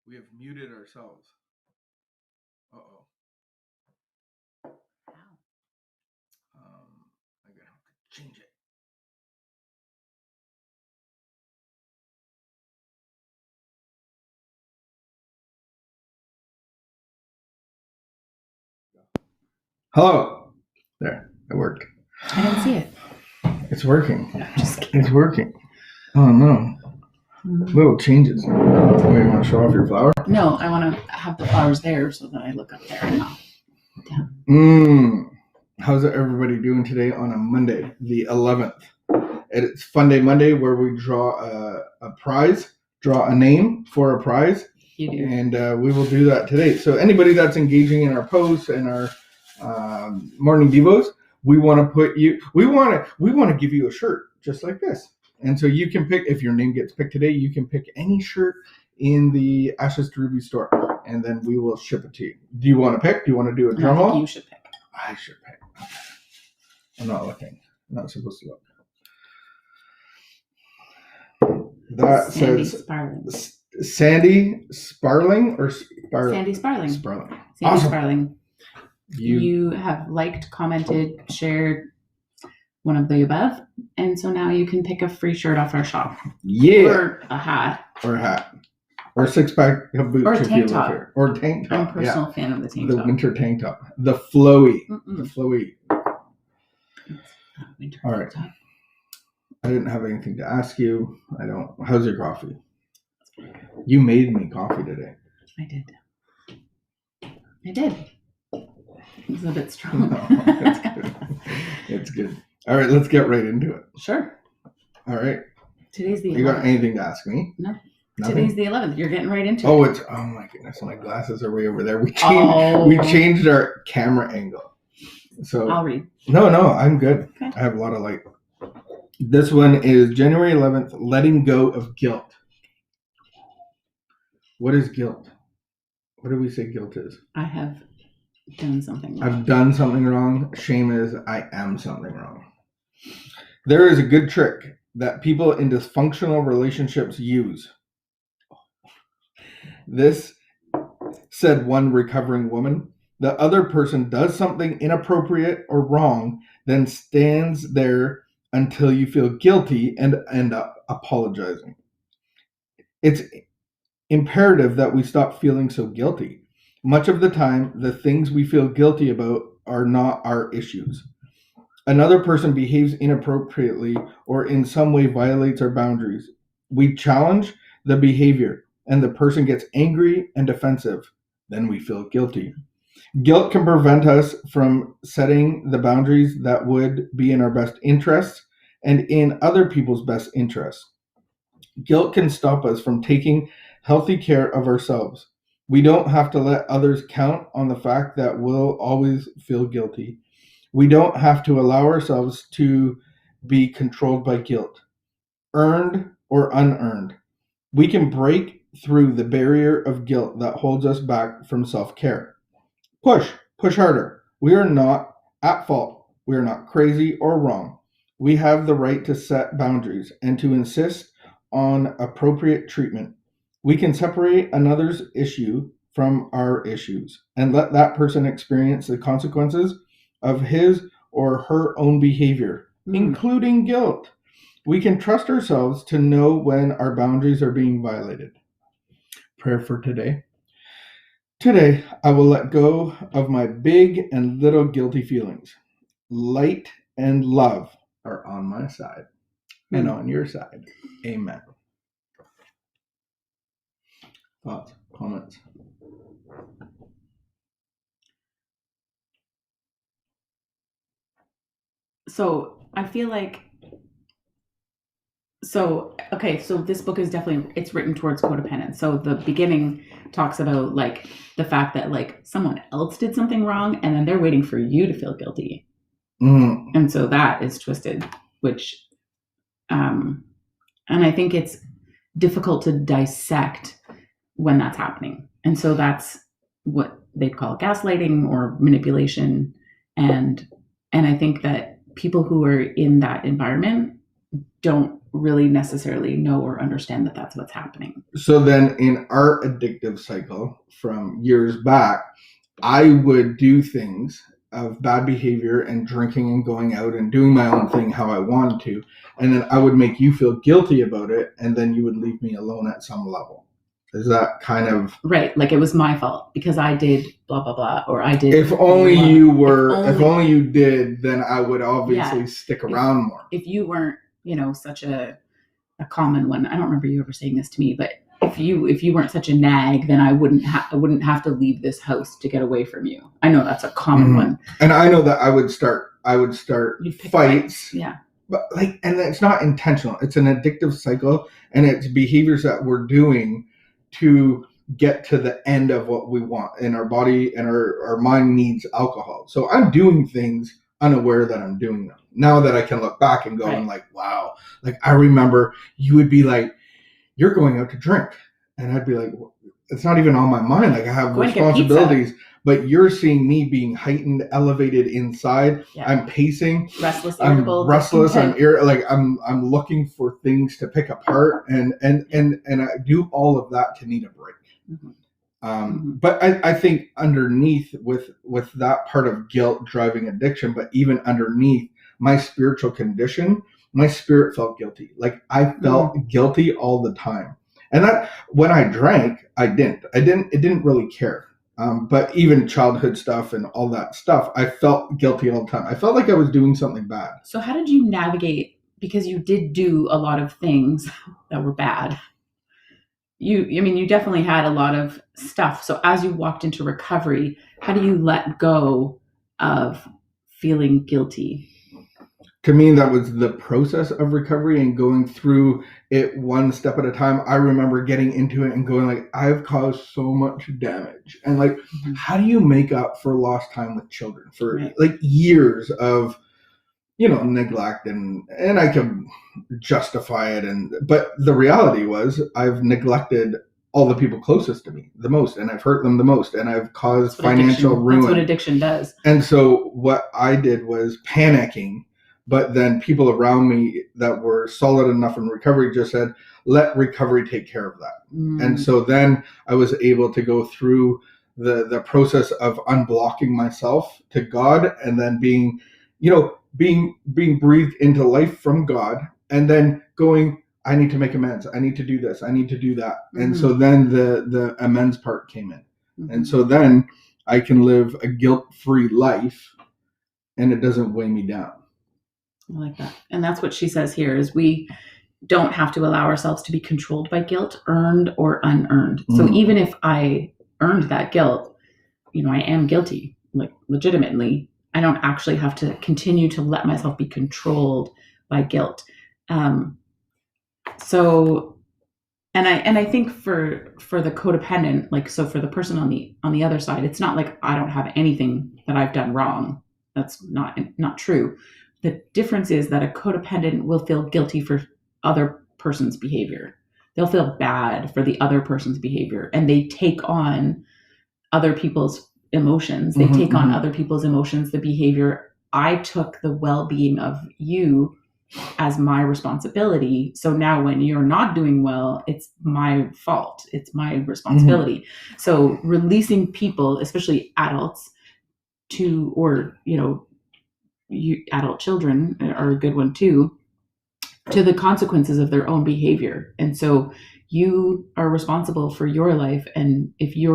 We have muted ourselves. Uh-oh. How? I'm gonna have to change it. Hello. There, it worked. I didn't see it. It's working. No, just kidding. It's working. Oh no. Little changes. Oh, you want to show off your flower? No, I want to have the flowers there so that I look up there and not down. How's everybody doing today on a Monday, the 11th? It's Fun Day Monday, where we draw a prize, draw a name for a prize. You do. And we will do that today. So anybody that's engaging in our posts and our morning devos, we want to put you. We want to give you a shirt just like this. And so you can pick, if your name gets picked today, you can pick any shirt in the Ashes to Ruby store, and then we will ship it to you. Do you want to pick? Do you want to do a drum roll? You should pick. I should pick. Okay. I'm not looking. I'm not supposed to look. That Sandy says Sparling. Sandy Sparling or Sparling? Sandy Sparling. Sparling. Sandy Awesome. Sparling. You have liked, commented, shared, one of the above, and so now you can pick a free shirt off our shop. Yeah. Or a hat. Or a hat. Or a six-pack of boots. Or a tank top. Or a tank top. I'm a personal fan of the tank top. top. The winter tank top. The flowy. Mm-mm. The flowy. Winter all tank right. top. I didn't have anything to ask you. I don't. How's your coffee? You made me coffee today. I did. It's a bit strong. No, it's good. It's good. All right, let's get right into it. Sure. All right. Today's the 11th. You got anything to ask me? No. Nothing? Today's the 11th. You're getting right into it. Oh my goodness. My glasses are way over there. We changed our camera angle. So I'll read. No, I'm good. Okay. I have a lot of light. This one is January 11th, letting go of guilt. What is guilt? What do we say guilt is? I have done something wrong. I've done something wrong. Shame is I am something wrong. There is a good trick that people in dysfunctional relationships use. This, said one recovering woman, the other person does something inappropriate or wrong, then stands there until you feel guilty and end up apologizing. It's imperative that we stop feeling so guilty. Much of the time, the things we feel guilty about are not our issues. Another person behaves inappropriately or in some way violates our boundaries. We challenge the behavior and the person gets angry and defensive. Then we feel guilty. Guilt can prevent us from setting the boundaries that would be in our best interests and in other people's best interests. Guilt can stop us from taking healthy care of ourselves. We don't have to let others count on the fact that we'll always feel guilty. We don't have to allow ourselves to be controlled by guilt, earned or unearned. We can break through the barrier of guilt that holds us back from self-care. Push harder. We are not at fault. We are not crazy or wrong. We have the right to set boundaries and to insist on appropriate treatment. We can separate another's issue from our issues and let that person experience the consequences of his or her own behavior, including guilt. We can trust ourselves to know when our boundaries are being violated. Prayer for today. Today, I will let go of my big and little guilty feelings. Light and love are on my side and on your side. Amen. Thoughts, comments? So I feel like, so this book is definitely, it's written towards codependence. So the beginning talks about like the fact that like someone else did something wrong and then they're waiting for you to feel guilty. And so that is twisted, which, and I think it's difficult to dissect when that's happening. And so that's what they call gaslighting or manipulation. And I think that people who are in that environment don't really necessarily know or understand that that's what's happening. So then in our addictive cycle from years back, I would do things of bad behavior and drinking and going out and doing my own thing how I wanted to. And then I would make you feel guilty about it. And then you would leave me alone at some level. Is that kind of right? Like it was my fault because I did blah blah blah, or I did. If only you did, then I would obviously stick around more. If you weren't, such a common one. I don't remember you ever saying this to me, but if you weren't such a nag, then I wouldn't have to leave this house to get away from you. I know that's a common one. And I know that I would start fights. Yeah. But and it's not intentional. It's an addictive cycle, and it's behaviors that we're doing to get to the end of what we want. And our body and our mind needs alcohol. So I'm doing things unaware that I'm doing them. Now that I can look back and go and wow. I remember you would be like, you're going out to drink. And I'd be like, well, it's not even on my mind. I have responsibilities. But you're seeing me being heightened, elevated inside. Yeah. I'm pacing. Restless, irritable. I'm restless. I'm I'm looking for things to pick apart, and I do all of that to need a break. Mm-hmm. But I think underneath with that part of guilt driving addiction, but even underneath my spiritual condition, my spirit felt guilty. I felt guilty all the time, and that when I drank, it didn't really care. But even childhood stuff and all that stuff, I felt guilty all the time. I felt like I was doing something bad. So how did you navigate? Because you did do a lot of things that were bad. You definitely had a lot of stuff. So as you walked into recovery, how do you let go of feeling guilty? To me, that was the process of recovery and going through it one step at a time. I remember getting into it and going I've caused so much damage. And how do you make up for lost time with children for years of, neglect and I can justify it. But the reality was I've neglected all the people closest to me the most, and I've hurt them the most, and I've caused financial ruin. That's what addiction does. And so what I did was panicking. But then people around me that were solid enough in recovery just said, let recovery take care of that. And so then I was able to go through the process of unblocking myself to God, and then being breathed into life from God, and then going, I need to make amends. I need to do this. I need to do that. And so then the amends part came in. And so then I can live a guilt-free life, and it doesn't weigh me down. I like that. And that's what she says here is we don't have to allow ourselves to be controlled by guilt, earned or unearned. So even if I earned that guilt, I am guilty, legitimately. I don't actually have to continue to let myself be controlled by guilt. So, and I think for the codependent, so for the person on the other side, it's not like I don't have anything that I've done wrong. That's not true. The difference is that a codependent will feel guilty for other person's behavior. They'll feel bad for the other person's behavior, and they take on other people's emotions. They take on other people's emotions, the behavior. I took the well-being of you as my responsibility. So now when you're not doing well, it's my fault. It's my responsibility. So releasing people, especially adults, adult children are a good one too, to the consequences of their own behavior. And so you are responsible for your life. And if you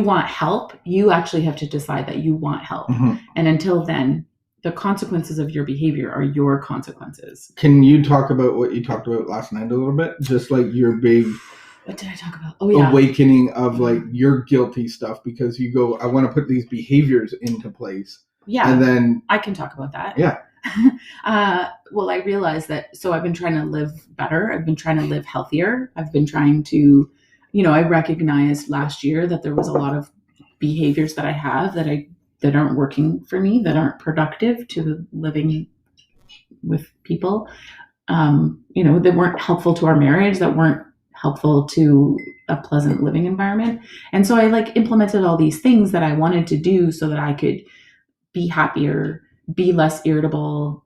want help, you actually have to decide that you want help. And until then, the consequences of your behavior are your consequences. Can you talk about what you talked about last night a little bit? Just your big... What did I talk about? Oh, yeah. Awakening of your guilty stuff, because you go, I want to put these behaviors into place. Yeah. And then I can talk about that. Yeah. Well, I realized that, so I've been trying to live better. I've been trying to live healthier. I've been trying to, I recognized last year that there was a lot of behaviors that I have that aren't working for me, that aren't productive to living with people, that weren't helpful to our marriage, that weren't helpful to a pleasant living environment. And so I implemented all these things that I wanted to do so that I could be happier, be less irritable,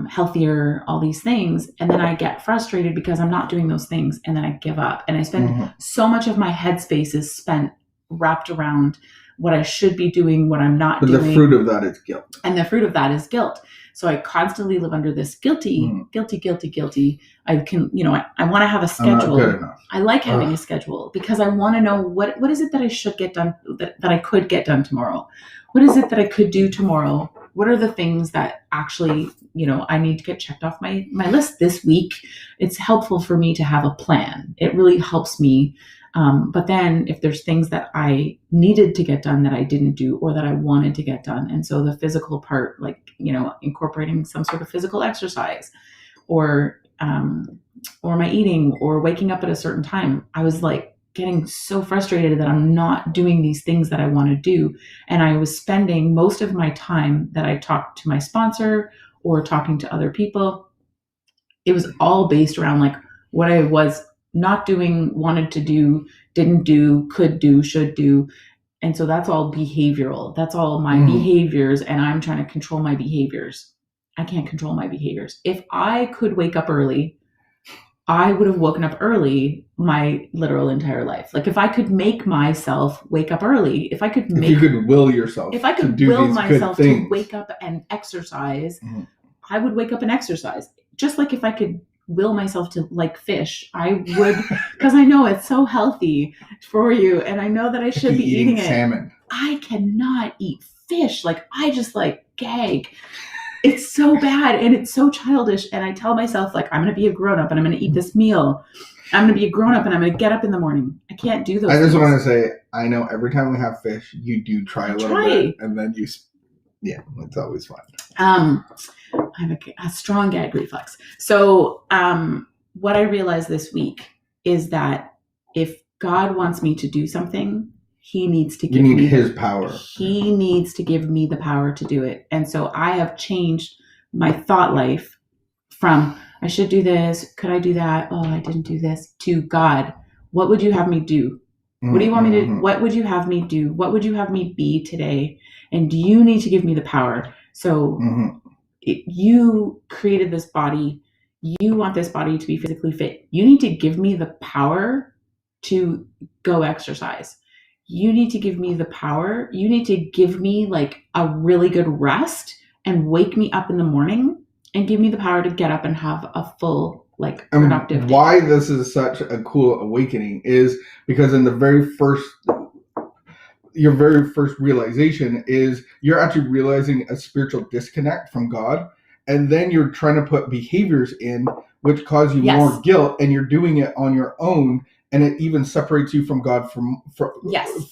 healthier, all these things. And then I get frustrated because I'm not doing those things. And then I give up. And I spend so much of my headspace is spent wrapped around what I should be doing, what I'm not doing. The fruit of that is guilt. And the fruit of that is guilt. So I constantly live under this guilty. I can, I want to have a schedule. I'm not good enough. I like having a schedule because I want to know what is it that I should get done, that I could get done tomorrow? What is it that I could do tomorrow? What are the things that actually, I need to get checked off my list this week? It's helpful for me to have a plan. It really helps me. But then if there's things that I needed to get done that I didn't do or that I wanted to get done. And so the physical part, like, incorporating some sort of physical exercise or my eating or waking up at a certain time, I was like getting so frustrated that I'm not doing these things that I want to do. And I was spending most of my time that I talked to my sponsor or talking to other people. It was all based around like what I was not doing, wanted to do, didn't do, could do, should do. And so that's all behavioral. That's all my behaviors. And I'm trying to control my behaviors. I can't control my behaviors. If I could wake up early, I would have woken up early my literal entire life. Like if I could make myself wake up early, if you could will yourself, if I could will myself to wake up and exercise, I would wake up and exercise. Just like if I could will myself to like fish, I would, because I know it's so healthy for you. And I know that I should be eating salmon. I cannot eat fish. Like I just like gag. It's so bad and it's so childish. And I tell myself like, I'm going to be a grown up and I'm going to eat this meal. I'm going to be a grown up and I'm going to get up in the morning. I can't do those things. I just want to say, I know every time we have fish, you do try a little bit and then it's always fun. I have a strong gag reflex. So what I realized this week is that if God wants me to do something, he needs to give me his power. He needs to give me the power to do it. And so I have changed my thought life from I should do this. Could I do that? Oh, I didn't do this. To God, what would you have me do? What do you want me to, what would you have me do? What would you have me be today? And you need to give me the power. So you created this body. You want this body to be physically fit. You need to give me the power to go exercise. You need to give me the power. You need to give me like a really good rest and wake me up in the morning and give me the power to get up and have a full, like, productive day. Why this is such a cool awakening is because in your very first realization is you're actually realizing a spiritual disconnect from God. And then you're trying to put behaviors in which cause you more guilt, and you're doing it on your own. And it even separates you from God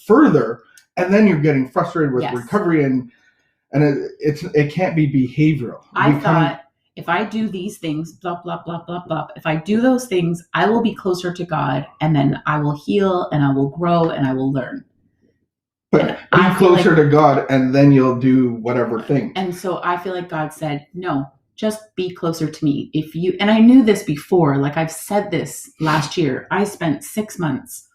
further. And then you're getting frustrated with recovery and it can't be behavioral. I thought if I do these things, blah, blah, blah, blah, blah. If I do those things, I will be closer to God and then I will heal and I will grow and I will learn. But be closer to God and then you'll do whatever thing. And so I feel like God said, no, just be closer to me. And I knew this before, like I've said this last year, I spent 6 months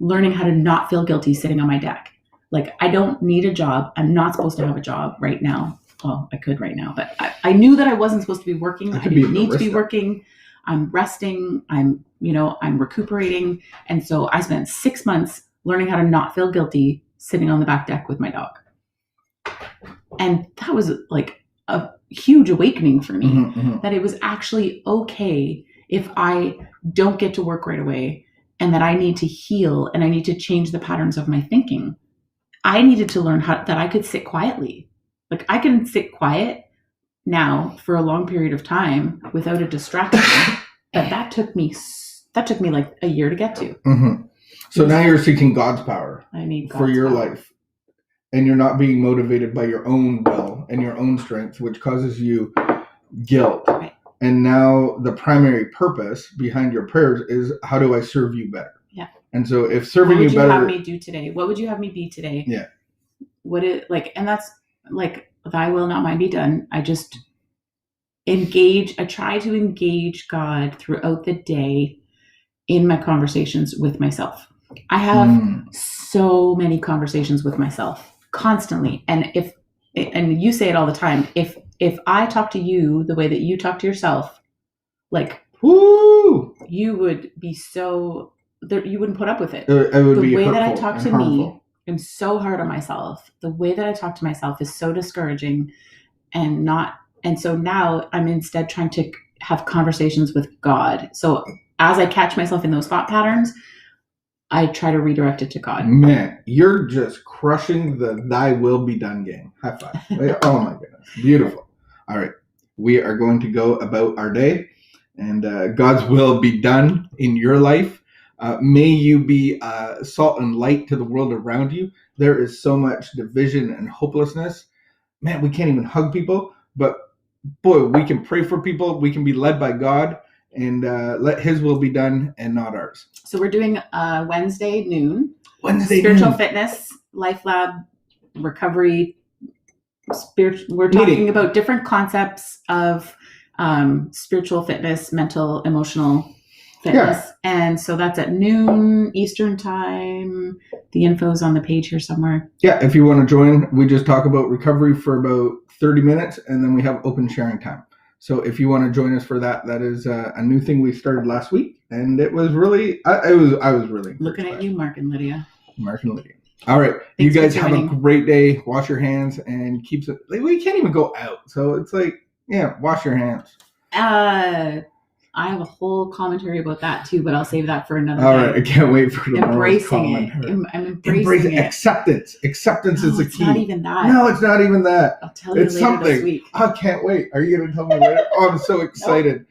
learning how to not feel guilty sitting on my deck. Like I don't need a job. I'm not supposed to have a job right now. Well, I could right now, but I knew that I wasn't supposed to be working. I didn't need to be working. I'm resting. I'm recuperating. And so I spent 6 months learning how to not feel guilty sitting on the back deck with my dog. And that was like a huge awakening for me, that it was actually okay if I don't get to work right away and that I need to heal and I need to change the patterns of my thinking. I needed to learn that I could sit quietly. Like I can sit quiet now for a long period of time without a distraction. But that took me like a year to get to. So now you're seeking God's power for your life. And you're not being motivated by your own will and your own strength, which causes you guilt. Right. And now the primary purpose behind your prayers is, how do I serve you better? Yeah. And so if serving you better... What would you have me do today? What would you have me be today? Yeah. And that's like, thy will, not mine be done. I just I try to engage God throughout the day in my conversations with myself. I have so many conversations with myself constantly. And you say it all the time, if if I talk to you the way that you talk to yourself, like, woo, you would be so, you wouldn't put up with it. It would the be way that I hurtful talk and to harmful. me, I'm so hard on myself. The way that I talk to myself is so discouraging, and so now I'm instead trying to have conversations with God. So as I catch myself in those thought patterns, I try to redirect it to God. Man, you're just crushing the thy will be done game. High five. Oh my goodness. Beautiful. All right. We are going to go about our day, and God's will be done in your life. May you be salt and light to the world around you. There is so much division and hopelessness. Man, we can't even hug people, but boy, we can pray for people. We can be led by God, and let his will be done and not ours. So we're doing Wednesday noon. Wednesday Spiritual noon. Fitness, LifeLab Recovery. We're talking about different concepts of spiritual fitness, mental, emotional fitness. Yeah. And so that's at noon Eastern time. The info's on the page here somewhere. Yeah, if you want to join, we just talk about recovery for about 30 minutes, and then we have open sharing time. So if you want to join us for that, that is a new thing we started last week, and it was really, I was really looking at you, Mark and Lydia. Mark and Lydia. All right, thanks, you guys have a great day. Wash your hands and keep it. Like, we can't even go out, so it's like, yeah, wash your hands. I have a whole commentary about that too, but I'll save that for another day. All right, I can't wait for tomorrow's commentary. I'm embracing it. Acceptance. Acceptance is the key. It's not even that. No, it's not even that. I'll tell you later this week. I can't wait. Are you going to tell me later? Oh, I'm so excited.